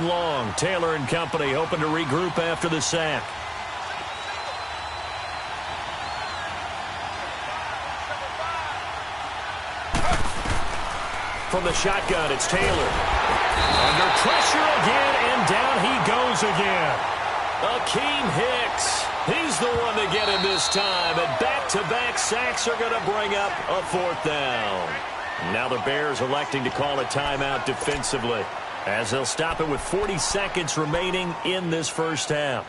Long. Taylor and company hoping to regroup after the sack. From the shotgun, it's Taylor. Under pressure again, and down he goes again. Akeem Hicks. He's the one to get him this time, and back-to-back sacks are going to bring up a 4th down. Now the Bears electing to call a timeout defensively, as they'll stop it with 40 seconds remaining in this first half.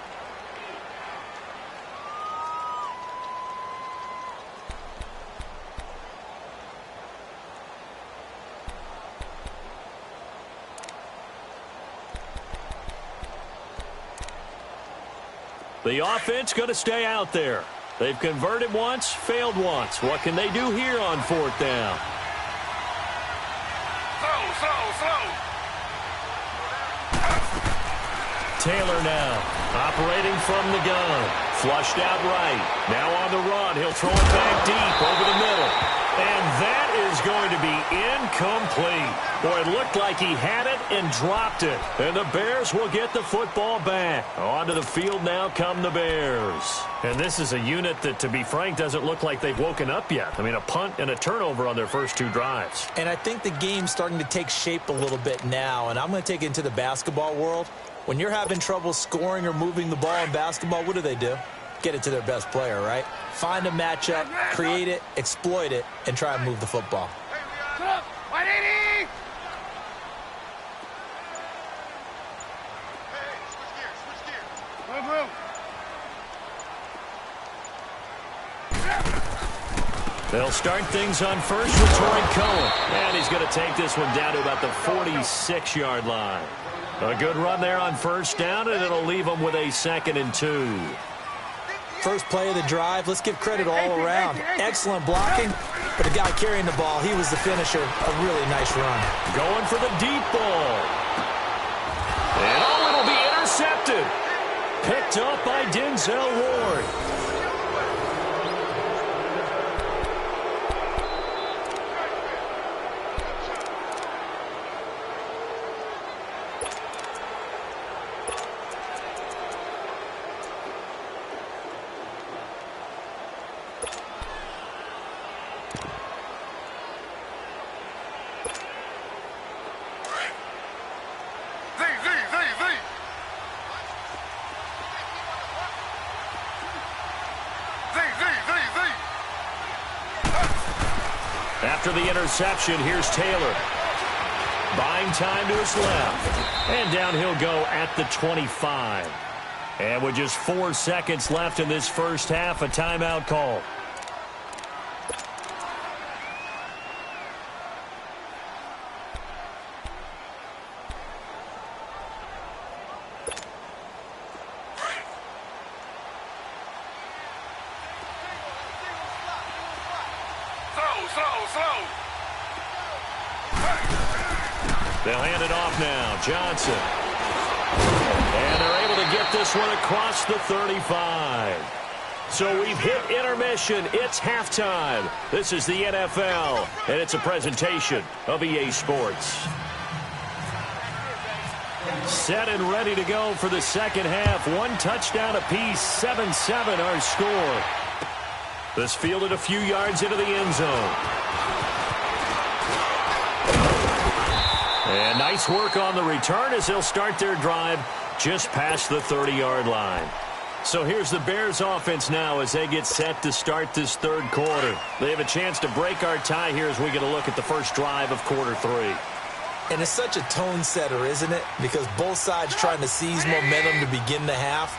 The offense going to stay out there. They've converted once, failed once. What can they do here on 4th down? Slow. Taylor now, operating from the gun. Flushed out right. Now on the run. He'll throw it back deep over the middle. And that is going to be incomplete. Boy, it looked like he had it and dropped it. And the Bears will get the football back. Onto the field now come the Bears. And this is a unit that, to be frank, doesn't look like they've woken up yet. I mean, a punt and a turnover on their first 2 drives. And I think the game's starting to take shape a little bit now. And I'm going to take it into the basketball world. When you're having trouble scoring or moving the ball in basketball, what do? Get it to their best player, right? Find a matchup, create it, exploit it, and try and move the football. They'll start things on first with Torrey Cohen. And he's going to take this one down to about the 46-yard line. A good run there on first down, and it'll leave them with a 2nd and 2. First play of the drive, let's give credit all around. Excellent blocking, but the guy carrying the ball, he was the finisher. A really nice run. Going for the deep ball. And it'll be intercepted. Picked up by Denzel Ward. After the interception, here's Taylor. Buying time to his left. And down he'll go at the 25. And with just 4 seconds left in this first half, a timeout call. They'll hand it off now. Johnson. And they're able to get this one across the 35. So we've hit intermission. It's halftime. This is the NFL, and it's a presentation of EA Sports. Set and ready to go for the second half. 1 touchdown apiece. 7-7 our score. This fielded a few yards into the end zone. And nice work on the return as they'll start their drive just past the 30-yard line. So here's the Bears offense now as they get set to start this third quarter. They have a chance to break our tie here as we get a look at the first drive of quarter 3. And it's such a tone setter, isn't it? Because both sides trying to seize momentum to begin the half.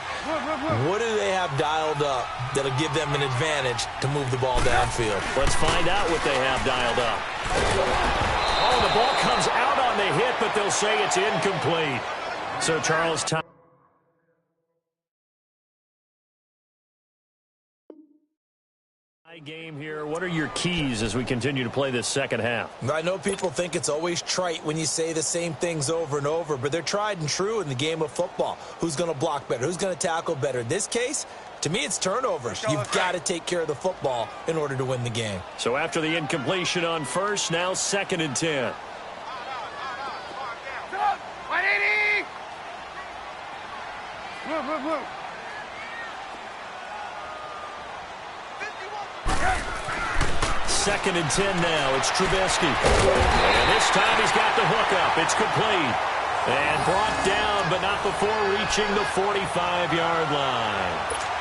What do they have dialed up that'll give them an advantage to move the ball downfield? Let's find out what they have dialed up. Oh, the ball comes out on the hit, but they'll say it's incomplete. So Charles, time. Game here. What are your keys as we continue to play this second half? I know people think it's always trite when you say the same things over and over, but they're tried and true in the game of football. Who's going to block better? Who's going to tackle better? In this case, to me, it's turnovers. You've got to take care of the football in order to win the game. So after the incompletion on first, now 2nd and 10. Second and 10 now. It's Trubisky. And this time he's got the hook up. It's complete. And brought down, but not before reaching the 45-yard line.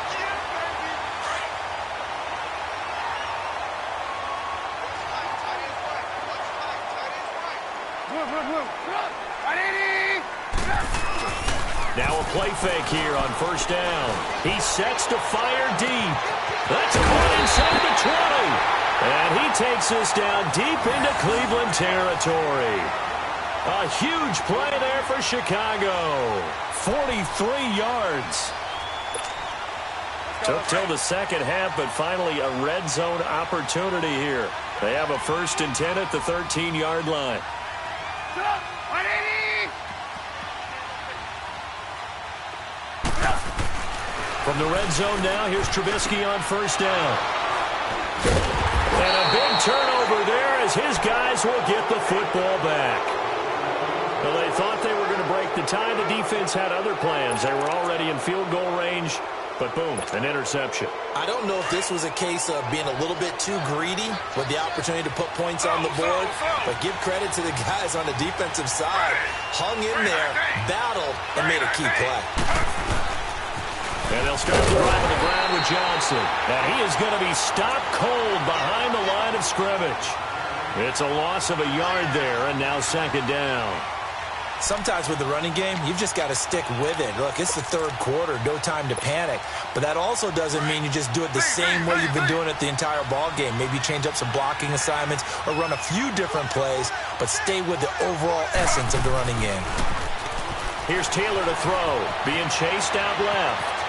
Now a play fake here on first down. He sets to fire deep. That's a run inside the 20. And he takes us down deep into Cleveland territory. A huge play there for Chicago. 43 yards. Took till the second half, but finally a red zone opportunity here. They have a 1st and 10 at the 13-yard line. From the red zone now, here's Trubisky on first down. And a big turnover there as his guys will get the football back. Well, they thought they were going to break the tie. The defense had other plans. They were already in field goal range, but boom, an interception. I don't know if this was a case of being a little bit too greedy with the opportunity to put points on the board, but give credit to the guys on the defensive side. Hung in there, battled, and made a key play. And they'll start the drive on the ground with Johnson. And he is going to be stopped cold behind the line of scrimmage. It's a loss of a yard there, and now second down. Sometimes with the running game, you've just got to stick with it. Look, it's the third quarter, no time to panic. But that also doesn't mean you just do it the same way you've been doing it the entire ball game. Maybe change up some blocking assignments or run a few different plays, but stay with the overall essence of the running game. Here's Taylor to throw, being chased out left.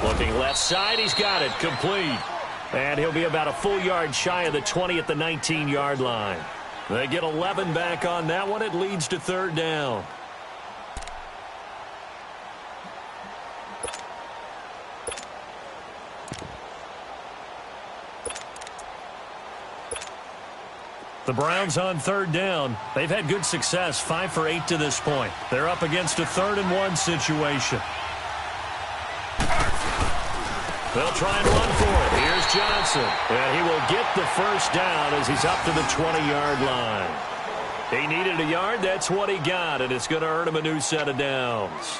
Looking left side, he's got it, complete. And he'll be about a full yard shy of the 20 at the 19-yard line. They get 11 back on that one. It leads to third down. The Browns on third down. They've had good success, 5 for 8 to this point. They're up against a 3rd and 1 situation. They'll try and run for it. Here's Johnson. And he will get the first down as he's up to the 20-yard line. He needed a yard. That's what he got, and it's going to earn him a new set of downs.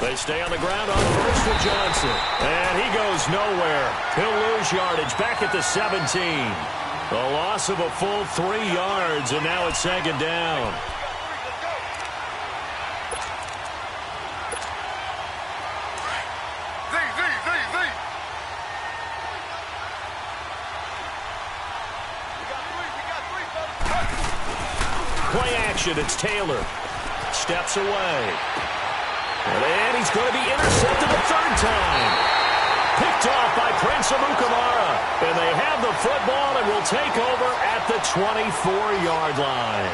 They stay on the ground on first with Johnson. And he goes nowhere. He'll lose yardage back at the 17. A loss of a full 3 yards, and now it's second down. Play action, it's Taylor. Steps away. And he's going to be intercepted a 3rd time. Picked off by Prince Amukamara. And they have the football and will take over at the 24-yard line.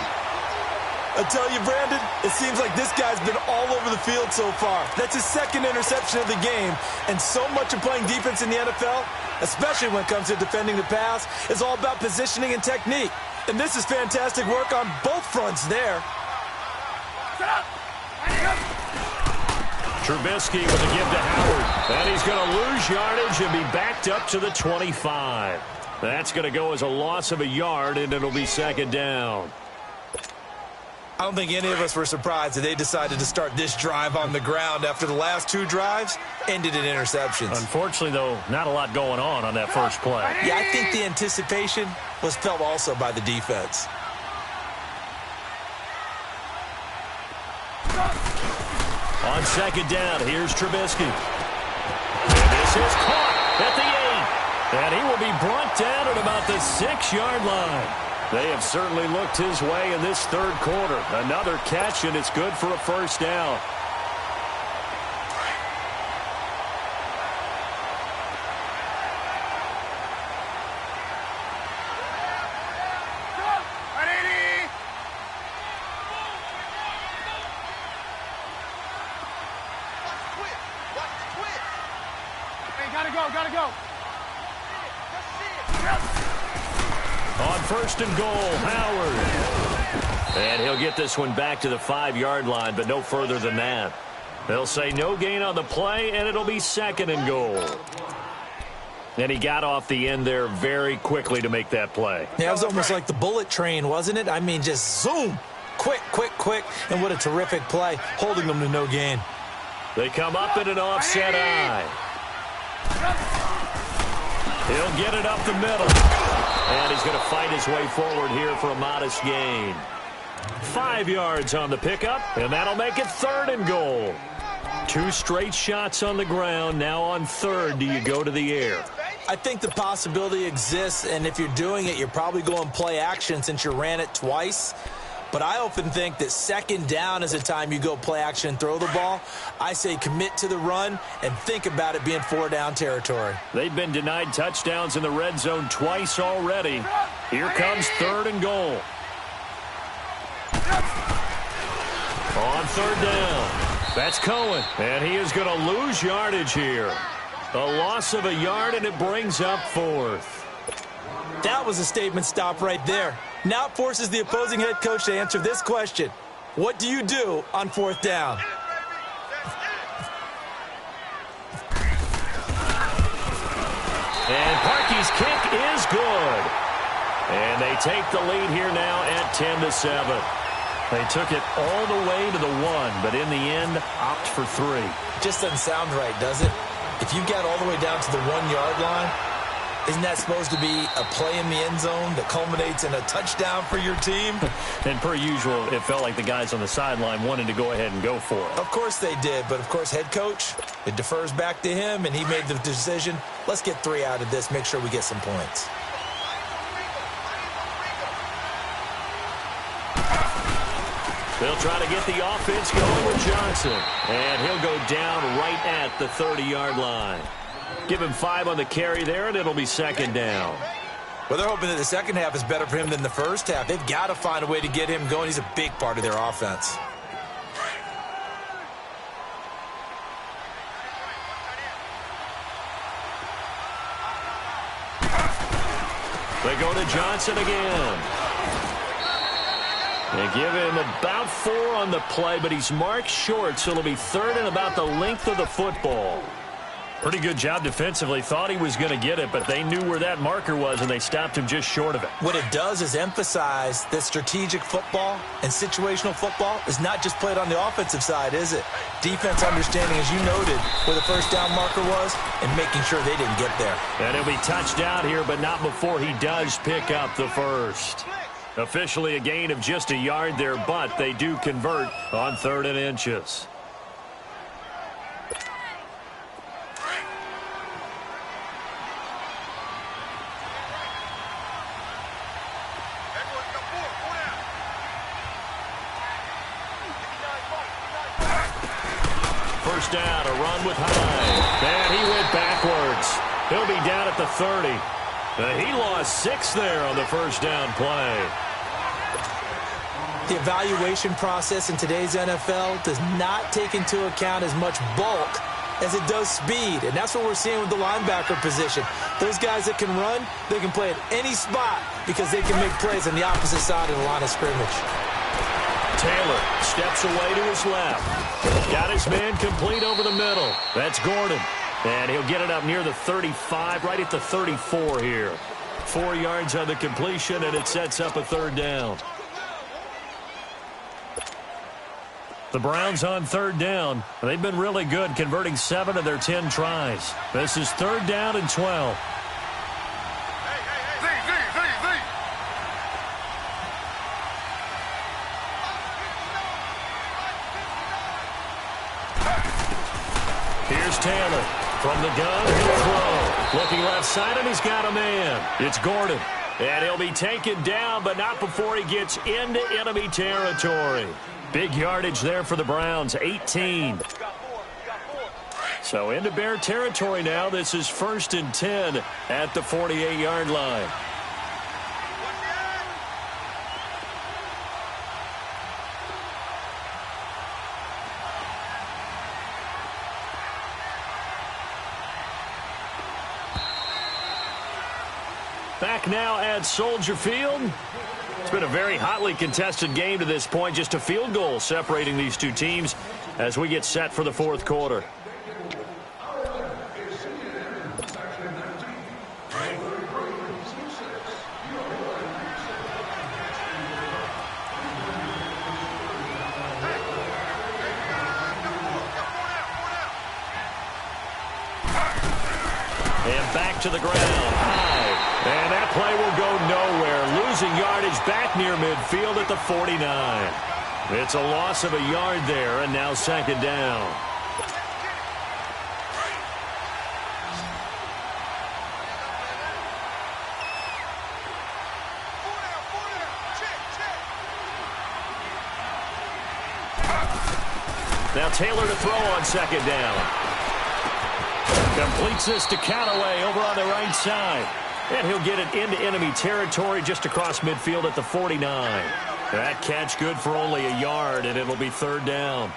I tell you, Brandon, it seems like this guy's been all over the field so far. That's his 2nd interception of the game. And so much of playing defense in the NFL, especially when it comes to defending the pass, is all about positioning and technique. And this is fantastic work on both fronts there. Trubisky with a give to Howard. And he's going to lose yardage and be backed up to the 25. That's going to go as a loss of a yard, and it'll be second down. I don't think any of us were surprised that they decided to start this drive on the ground after the last 2 drives ended in interceptions. Unfortunately, though, not a lot going on that first play. Yeah, I think the anticipation was felt also by the defense. On second down, here's Trubisky. And this is caught at the 8. And he will be brought down at about the 6-yard line. They have certainly looked his way in this third quarter. Another catch, and it's good for a first down. Gotta go. On first and goal, Howard. And he'll get this one back to the 5-yard line, but no further than that. They'll say no gain on the play, and it'll be second and goal. And he got off the end there very quickly to make that play. Yeah, it was almost like the bullet train, wasn't it? I mean, just zoom. Quick, quick, quick. And what a terrific play, holding them to no gain. They come up in an offset eye. He'll get it up the middle. And he's going to fight his way forward here for a modest gain. 5 yards on the pickup, and that'll make it third and goal. 2 straight shots on the ground. Now on third, do you go to the air? I think the possibility exists, and if you're doing it, you're probably going play action since you ran it twice. But I often think that second down is the time you go play action and throw the ball. I say commit to the run and think about it being 4-down territory. They've been denied touchdowns in the red zone twice already. Here comes third and goal. On third down, that's Cohen, and he is going to lose yardage here. A loss of a yard, and it brings up fourth. That was a statement stop right there. Now it forces the opposing head coach to answer this question. What do you do on fourth down? And Parkey's kick is good. And they take the lead here now at 10-7. They took it all the way to the 1, but in the end, opt for 3. Just doesn't sound right, does it? If you got all the way down to the 1-yard line, isn't that supposed to be a play in the end zone that culminates in a touchdown for your team? And per usual, it felt like the guys on the sideline wanted to go ahead and go for it. Of course they did, but of course head coach, it defers back to him, and he made the decision. Let's get 3 out of this, make sure we get some points. They'll try to get the offense going with Johnson. And he'll go down right at the 30-yard line. Give him 5 on the carry there, and it'll be second down. Well, they're hoping that the second half is better for him than the first half. They've got to find a way to get him going. He's a big part of their offense. They go to Johnson again. They give him about 4 on the play, but he's marked short, so it'll be third and about the length of the football. Pretty good job defensively. Thought he was going to get it, but they knew where that marker was, and they stopped him just short of it. What it does is emphasize that strategic football and situational football is not just played on the offensive side, is it? Defense understanding, as you noted, where the first down marker was and making sure they didn't get there. And he'll be touched down here, but not before he does pick up the first. Officially a gain of just a yard there, but they do convert on 3rd and inches. First down, a run with Hyde. And he went backwards. He'll be down at the 30. He lost 6 there on the first down play. The evaluation process in today's NFL does not take into account as much bulk as it does speed, and that's what we're seeing with the linebacker position. Those guys that can run, they can play at any spot because they can make plays on the opposite side of the line of scrimmage. Taylor steps away to his left. Got his man complete over the middle. That's Gordon. And he'll get it up near the 35, right at the 34 here. 4 yards on the completion, and it sets up a 3rd down. The Browns on 3rd down. They've been really good, converting 7 of their 10 tries. This is 3rd down and 12. Here's Taylor. From the gun, he'll throw. Looking left side, and he's got a man. It's Gordon. And he'll be taken down, but not before he gets into enemy territory. Big yardage there for the Browns, 18. So into Bear territory now. This is 1st and 10 at the 48-yard line. Back now at Soldier Field. It's been a very hotly contested game to this point. Just a field goal separating these two teams as we get set for the fourth quarter. And back to the ground, high. And that play will go nowhere. Losing yardage back near midfield at the 49. It's a loss of a yard there, and now second down. Now Taylor to throw on second down. Completes this to Callaway over on the right side. And he'll get it into enemy territory just across midfield at the 49. That catch good for only a yard, and it'll be third down.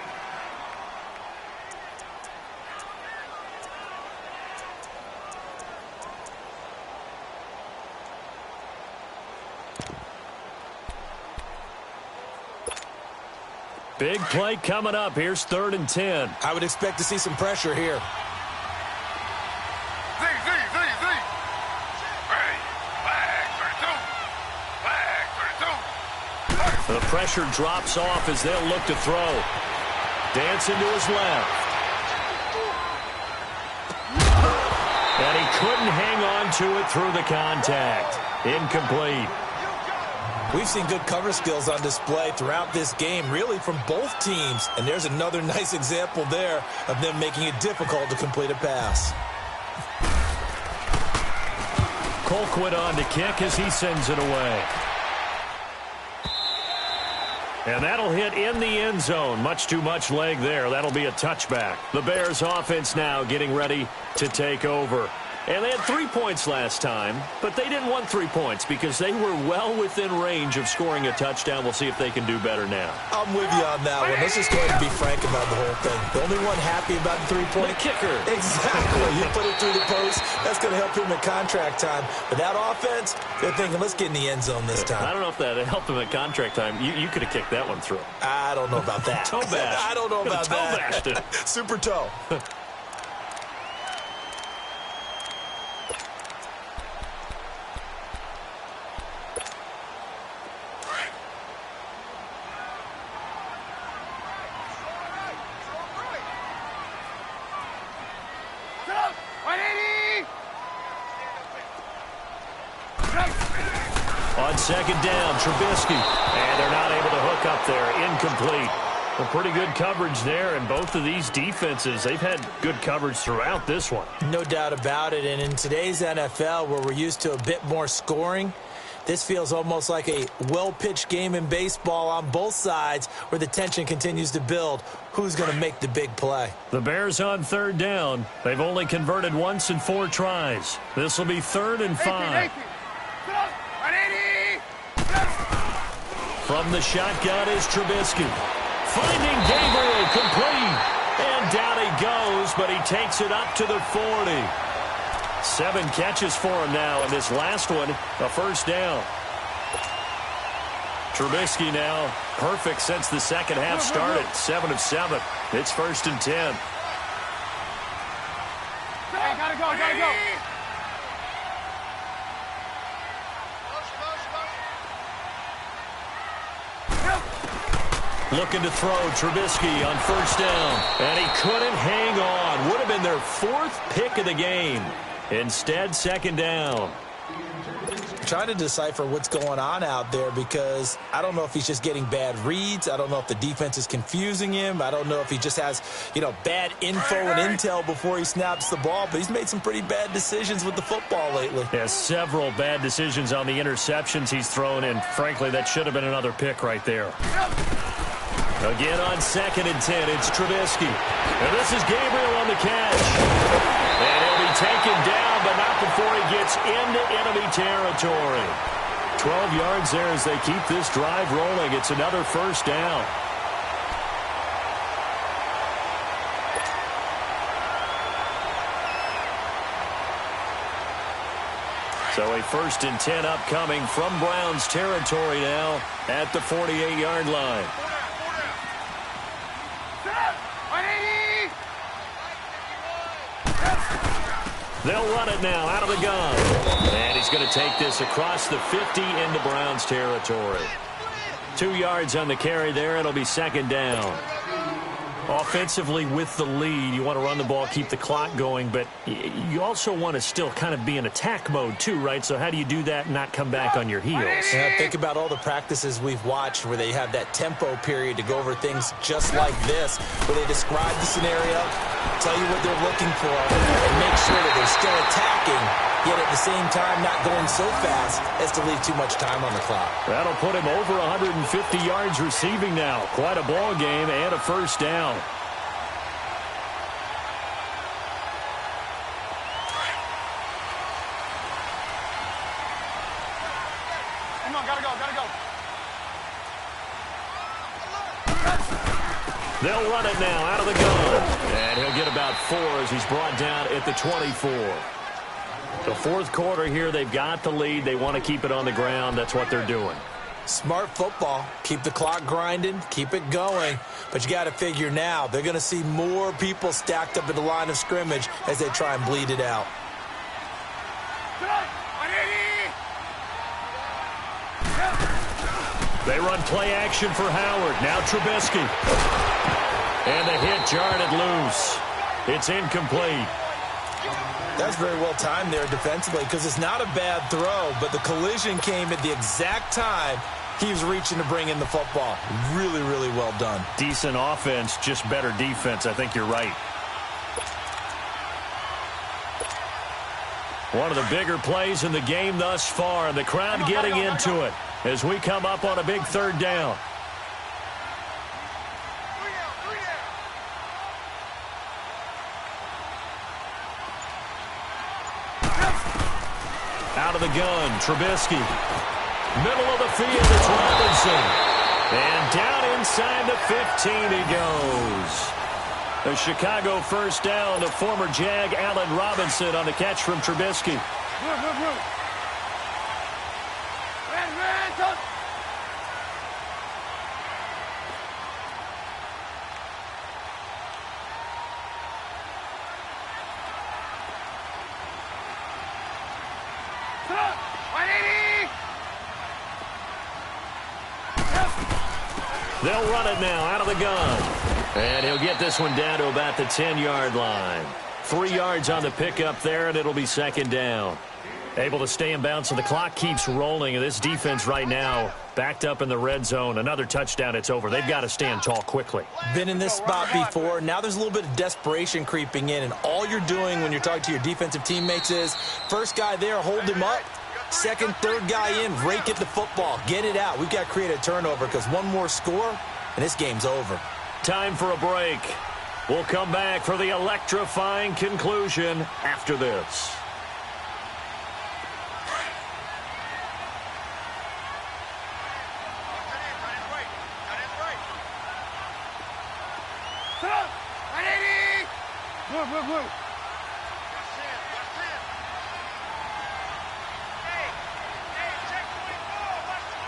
Big play coming up. Here's 3rd and 10. I would expect to see some pressure here. The pressure drops off as they'll look to throw. Dancing to his left. And he couldn't hang on to it through the contact. Incomplete. We've seen good cover skills on display throughout this game, really from both teams. And there's another nice example there of them making it difficult to complete a pass. Colquitt on to kick as he sends it away. And that'll hit in the end zone. Much too much leg there. That'll be a touchback. The Bears offense now getting ready to take over. And they had 3 points last time, but they didn't want 3 points because they were well within range of scoring a touchdown. We'll see if they can do better now. I'm with you on that one. Let's just go ahead and be frank about the whole thing. The only one happy about the 3-point kicker. Exactly. You put it through the post. That's going to help him at contract time. But that offense, they're thinking, let's get in the end zone this time. I don't know if that helped him at contract time. You could have kicked that one through. I don't know about that. Toe bash. I don't know about that. Toe bashed it. Super toe. On second down, Trubisky. And they're not able to hook up there. Incomplete. Well, pretty good coverage there, and both of these defenses, they've had good coverage throughout this one. No doubt about it, and in today's NFL, where we're used to a bit more scoring, this feels almost like a well-pitched game in baseball on both sides where the tension continues to build. Who's going to make the big play? The Bears on third down. They've only converted once in 4 tries. This will be 3rd and 5. From the shotgun is Trubisky. Finding Gabriel complete. And down he goes, but he takes it up to the 40. 7 catches for him now, and this last one, a first down. Trubisky now perfect since the second half started. 7 of 7. It's 1st and 10. Hey, gotta go. Looking to throw, Trubisky on first down. And he couldn't hang on. Would have been their 4th pick of the game. Instead, second down. I'm trying to decipher what's going on out there because I don't know if he's just getting bad reads. I don't know if the defense is confusing him. I don't know if he just has, bad info and intel before he snaps the ball. But he's made some pretty bad decisions with the football lately. Has several bad decisions on the interceptions he's thrown, and frankly, that should have been another pick right there. Again on 2nd and 10, it's Trubisky. And this is Gabriel on the catch. And he'll be taken down, but not before he gets into enemy territory. 12 yards there as they keep this drive rolling. It's another first down. So a 1st and 10 upcoming from Browns territory now at the 48-yard line. They'll run it now out of the gun. And he's going to take this across the 50 into Browns territory. 2 yards on the carry there. It'll be 2nd down. Offensively with the lead, you want to run the ball, keep the clock going, but you also want to still kind of be in attack mode too, right? So how do you do that and not come back on your heels? Yeah, think about all the practices we've watched where they have that tempo period to go over things just like this, where they describe the scenario, tell you what they're looking for, and make sure that they're still attacking, yet at the same time not going so fast as to leave too much time on the clock. That'll put him over 150 yards receiving now. Quite a ball game and a 1st down. Come on, gotta go. They'll run it now out of the gun. And he'll get about 4 as he's brought down at the 24. The 4th quarter here, they've got the lead. They want to keep it on the ground. That's what they're doing. Smart football. Keep the clock grinding. Keep it going. But you got to figure now they're going to see more people stacked up at the line of scrimmage as they try and bleed it out. They run play action for Howard. Now Trubisky. And the hit jarred loose. It's incomplete. That's very well timed there defensively because it's not a bad throw, but the collision came at the exact time he was reaching to bring in the football. Really, really well done. Decent offense, just better defense. I think you're right. One of the bigger plays in the game thus far, and the crowd getting into it as we come up on a big 3rd down. Out of the gun, Trubisky. Middle of the field, it's Robinson. And down inside the 15 he goes. A Chicago 1st down to former Jag Allen Robinson on the catch from Trubisky. They'll run it now out of the gun. And he'll get this one down to about the 10-yard line. 3 yards on the pickup there, and it'll be 2nd down. Able to stay in bounds, so the clock keeps rolling. And this defense right now backed up in the red zone. Another touchdown, it's over. They've got to stand tall quickly. Been in this spot before. Now there's a little bit of desperation creeping in, and all you're doing when you're talking to your defensive teammates is first guy there, hold him up. 2nd, 3rd guy in, rake at the football. Get it out. We've got to create a turnover because one more score, and this game's over. Time for a break. We'll come back for the electrifying conclusion after this.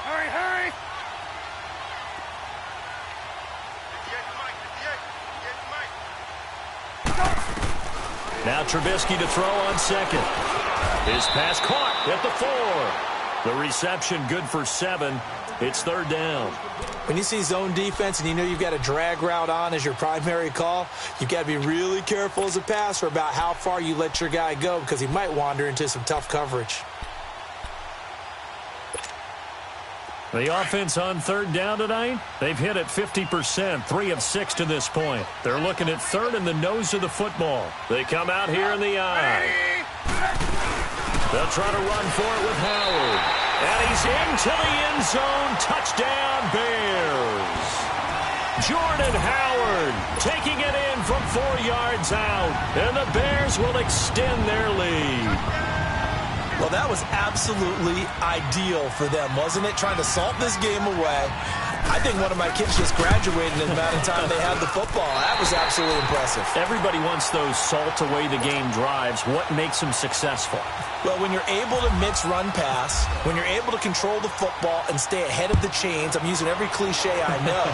Hurry! Now Trubisky to throw on 2nd. His pass caught at the 4. The reception good for 7. It's 3rd down. When you see zone defense and you know you've got a drag route on as your primary call, you've got to be really careful as a passer about how far you let your guy go because he might wander into some tough coverage. The offense on 3rd down tonight, they've hit it 50%, 3 of 6 to this point. They're looking at 3rd in the nose of the football. They come out here in the eye. They'll try to run for it with Howard. And he's into the end zone. Touchdown, Bears. Jordan Howard taking it in from 4 yards out. And the Bears will extend their lead. Well, that was absolutely ideal for them, wasn't it? Trying to salt this game away. I think one of my kids just graduated in the amount of time they had the football. That was absolutely impressive. Everybody wants those salt-away-the-game drives. What makes them successful? Well, when you're able to mix run-pass, when you're able to control the football and stay ahead of the chains, I'm using every cliche I know,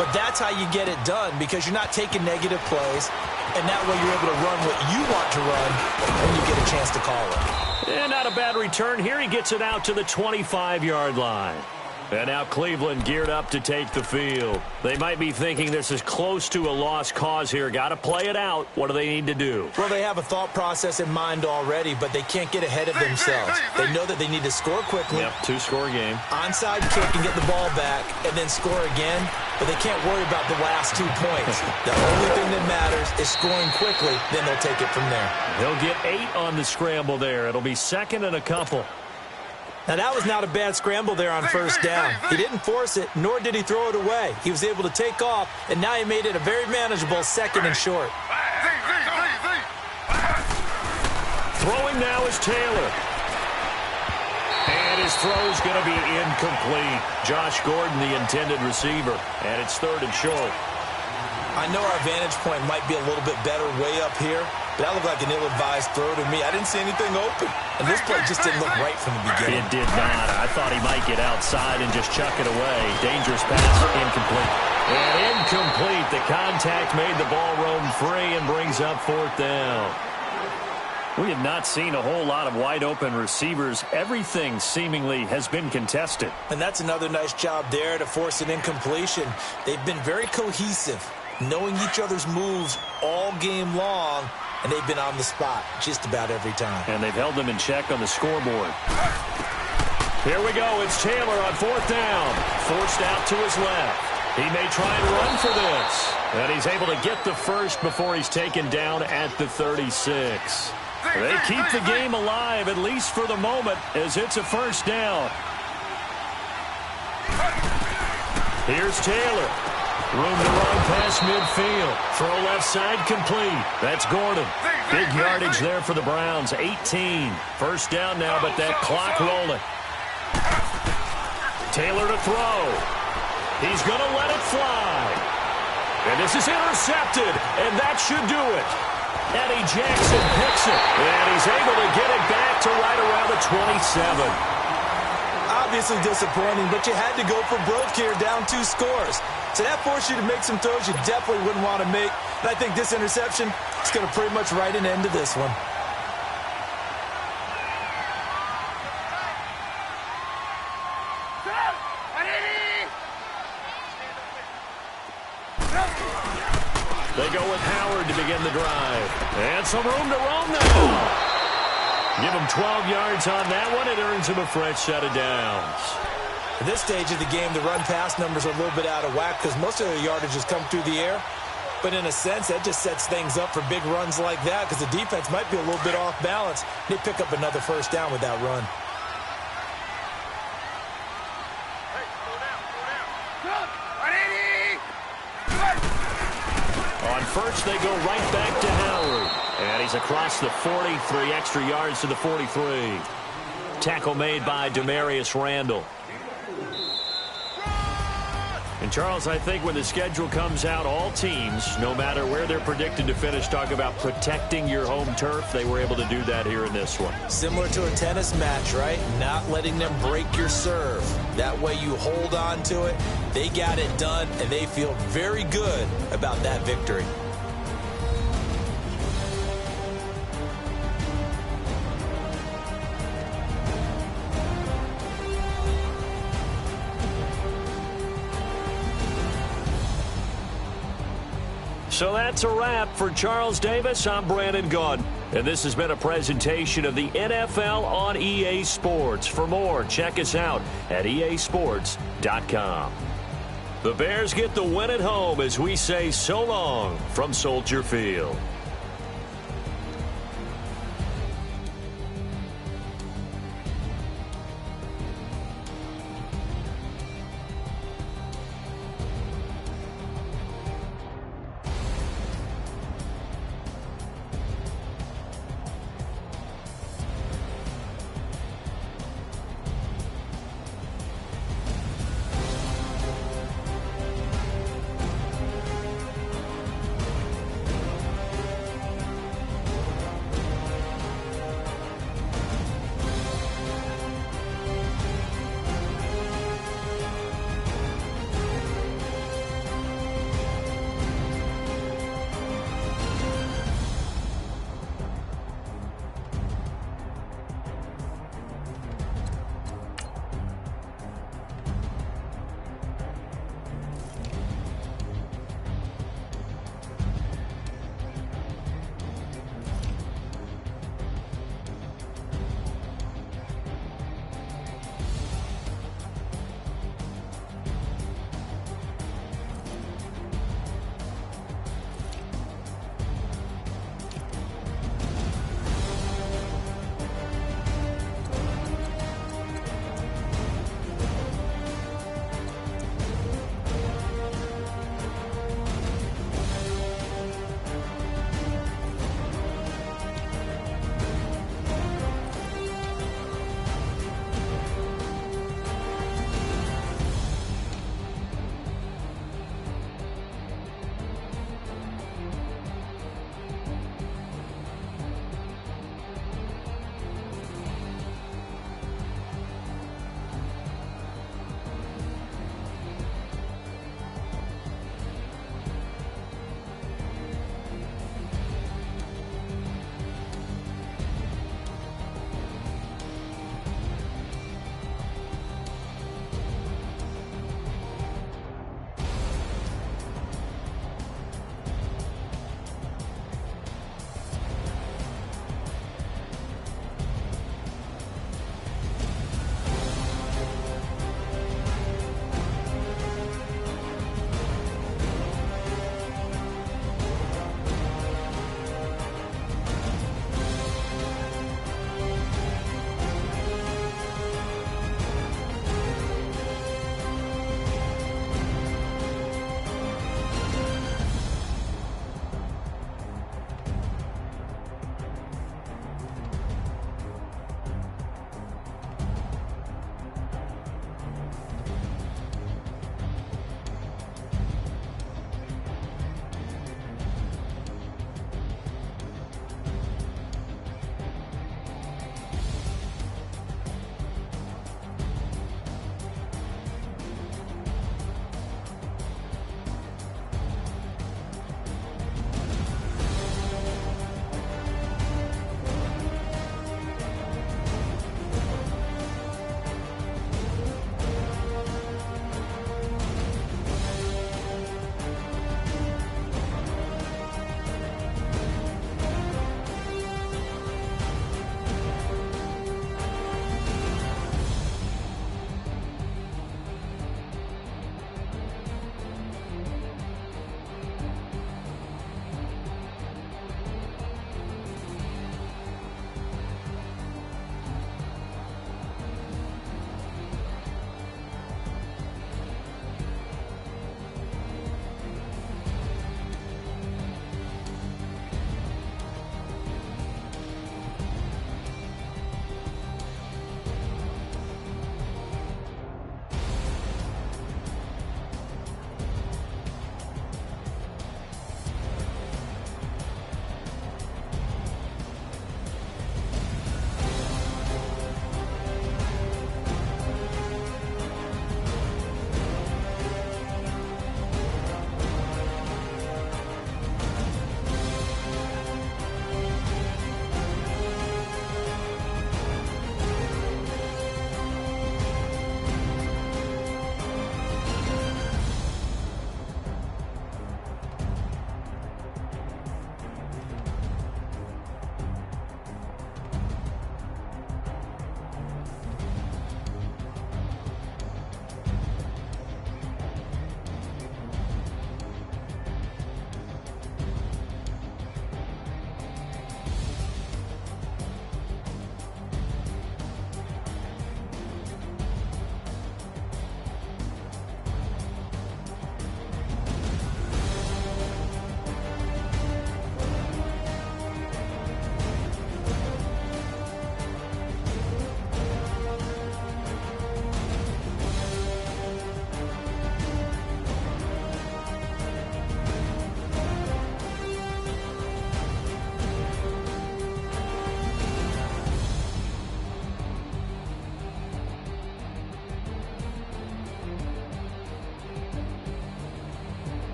but that's how you get it done because you're not taking negative plays, and that way you're able to run what you want to run when you get a chance to call it. And not a bad return here. He gets it out to the 25-yard line. And now Cleveland geared up to take the field. They might be thinking this is close to a lost cause here. Got to play it out. What do they need to do? Well, they have a thought process in mind already, but they can't get ahead of themselves. They know that they need to score quickly. Yep, two-score game. Onside kick and get the ball back and then score again, but they can't worry about the last 2 points. The only thing that matters is scoring quickly, then they'll take it from there. He'll get 8 on the scramble there. It'll be second and a couple. Now, that was not a bad scramble there on first down. He didn't force it, nor did he throw it away. He was able to take off, and now he made it a very manageable second and short. Throwing now is Taylor. And his throw's going to be incomplete. Josh Gordon, the intended receiver. And it's third and short. I know our vantage point might be a little bit better way up here, but that looked like an ill-advised throw to me. I didn't see anything open, and this play just didn't look right from the beginning. It did not. I thought he might get outside and just chuck it away. Dangerous pass, incomplete. And incomplete. The contact made the ball roam free and brings up fourth down. We have not seen a whole lot of wide-open receivers. Everything seemingly has been contested. And that's another nice job there to force an incompletion. They've been very cohesive, knowing each other's moves all game long, and they've been on the spot just about every time. And they've held them in check on the scoreboard. Here we go. It's Taylor on fourth down. Forced out to his left. He may try and run for this. And he's able to get the first before he's taken down at the 36. They keep the game alive, at least for the moment, as it's a first down. Here's Taylor. Room to run past midfield. Throw left side complete. That's Gordon. Big yardage there for the Browns. 18. First down now, but that clock rolling. Taylor to throw. He's going to let it fly. And this is intercepted, and that should do it. Eddie Jackson picks it, and he's able to get it back to right around the 27. Obviously disappointing, but you had to go for broke here, down 2 scores. So that forced you to make some throws you definitely wouldn't want to make. And I think this interception is going to pretty much write an end to this one. They go with Howard to begin the drive. And some room to roam now. Give him 12 yards on that one. It earns him a fresh set of downs. At this stage of the game, the run-pass numbers are a little bit out of whack because most of the yardage has come through the air. But in a sense, that just sets things up for big runs like that because the defense might be a little bit off balance. They pick up another first down with that run. On first, they go right back to Howard. And he's across the 40, 3 extra yards to the 43. Tackle made by Demarius Randall. And, Charles, I think when the schedule comes out, all teams, no matter where they're predicted to finish, talk about protecting your home turf. They were able to do that here in this one. Similar to a tennis match, right? Not letting them break your serve. That way you hold on to it. They got it done, and they feel very good about that victory. So that's a wrap for Charles Davis. I'm Brandon Gaudin, and this has been a presentation of the NFL on EA Sports. For more, check us out at easports.com. The Bears get the win at home as we say so long from Soldier Field.